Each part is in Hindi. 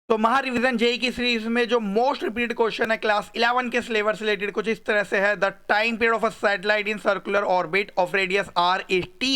तो महा रिवीजन जेई की सीरीज में जो मोस्ट रिपीटेड क्वेश्चन है क्लास 11 के सिलेबस रिलेटेड कुछ इस तरह से है। The time period of a satellite in circular orbit of radius r is t।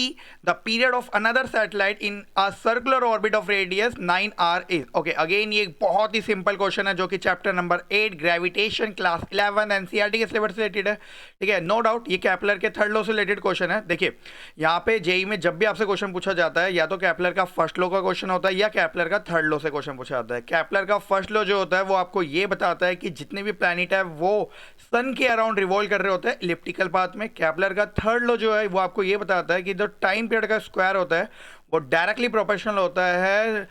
The period of another satellite in a circular orbit of radius 9r is. Okay, again ये एक बहुत ही सिंपल क्वेश्चन है जो कि chapter number 8 gravitation class 11 NCERT के सिलेबस से रिलेटेड है। ठीक है, नो डाउट ये केपलर के थर्ड लॉ से रिलेटेड क्वेश्चन है। देखिए यहाँ पे जेई में जब भी आपसे क्वेश्चन पूछा जाता है या तो केपलर का फर्स्ट लॉ का क्वेश्चन होता है या केपलर का थर्ड लॉ से क्वेश्चन पूछा जाता है। केपलर का फर्स्ट लॉ जो होता है वो आपको ये बताता है कि जितने भी प्लैनेट है वो सन के अराउंड रिवॉल्व कर रहे होते हैं इलिप्टिकल पाथ में। केपलर का थर्ड लॉ जो है वो आपको ये बताता है कि जो टाइम पीरियड का स्क्वायर होता है वो डायरेक्टली प्रोपोर्शनल होता है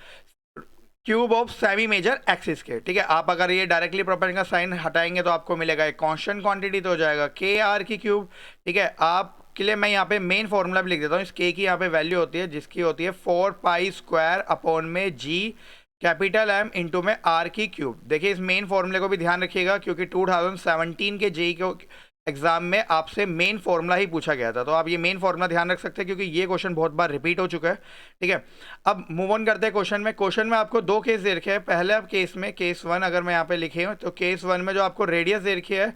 cube of semi major axis के। ठीक है, आप अगर ये डायरेक्टली प्रोपोर्शनल का साइन हटाएंगे तो आपको मिलेगा एक कांस्टेंट क्वांटिटी, तो हो जाएगा के आर की क्यूब। ठीक है, आप के लिए मैं यहाँ पे मेन फॉर्मूला भी लिख देता हूँ। इस के की यहाँ पे वैल्यू होती है जिसकी होती है 4 पाई स्क्वायर अपॉन में जी कैपिटल एम इंटू में आर की क्यूब। देखिए इस मेन फॉर्मूले को भी ध्यान रखिएगा क्योंकि 2017 के जेई को एग्जाम में आपसे मेन फॉर्मूला ही पूछा गया था, तो आप ये मेन फॉर्मूला ध्यान रख सकते हैं क्योंकि ये क्वेश्चन बहुत बार रिपीट हो चुका है। ठीक है, अब मूव ऑन करते हैं क्वेश्चन में। क्वेश्चन में आपको दो केस दे रखे हैं। पहले अब केस में केस 1 अगर मैं यहाँ पे लिखे हूँ तो केस 1 में जो आपको रेडियस दे रखी है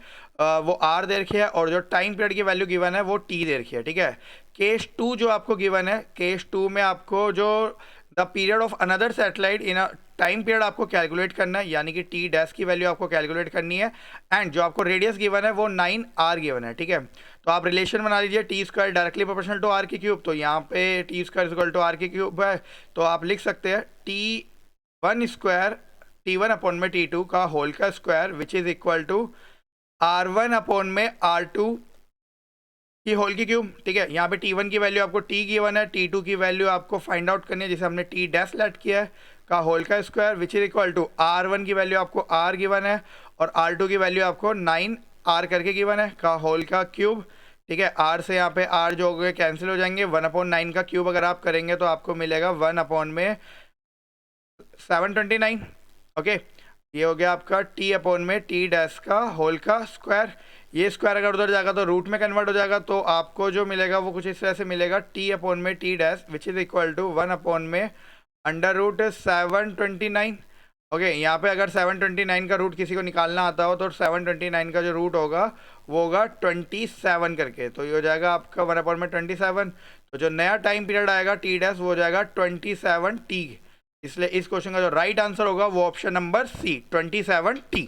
वो आर दे रखी है और जो टाइम पीरियड की वैल्यू गिवन है वो टी दे रखी है। ठीक है, केस 2 जो आपको गिवन है, केस 2 में आपको जो the period of another satellite in a time period आपको कैलकुलेट करना है, यानी कि टी डैश की वैल्यू आपको कैलकुलेट करनी है एंड जो आपको रेडियस गिवन है वो 9r गिवन है। ठीक है, तो आप रिलेशन बना लीजिए T square directly proportional to R की क्यूब, तो यहाँ पे T square equal to R की क्यूब है, तो आप लिख सकते हैं टी1 स्क्वायर टी1 अपॉन में टी2 का होल का square which is equal to r1 upon में r2 की होल की क्यूब। ठीक है, यहाँ पे t1 की वैल्यू आपको t गिवन है, t2 की वैल्यू आपको फाइंड आउट करनी है जिसे हमने t डैश लेट किया है का होल का square which is equal to r1 की वैल्यू आपको r गिवन है और r2 की वैल्यू आपको 9r करके गिवन है का होल का क्यूब। ठीक है, r से यहाँ पे r जो हो गए कैंसिल हो जाएंगे, 1/9 का क्यूब अगर आप करेंगे तो आपको मिलेगा 1 में 729। ओके, ये हो गया आपका t अपॉन में t डैश का होल का स्क्वायर। ये स्क्वायर अगर उधर जाएगा तो रूट में कन्वर्ट हो जाएगा, तो आपको जो मिलेगा वो कुछ इस तरह से मिलेगा t अपॉन में t dash which is equal to 1 में अंडर रूट 729। ओके, यहाँ पे अगर 729 का रूट किसी को निकालना आता हो तो 729 का जो रूट होगा वो होगा 27 करके, तो ये हो जाएगा आपका 1/27। तो जो नया टाइम पीरियड आएगा t डैश वो हो जाएगा 27t। इसलिए इस क्वेश्चन का जो राइट आंसर होगा वो ऑप्शन नंबर सी 27t।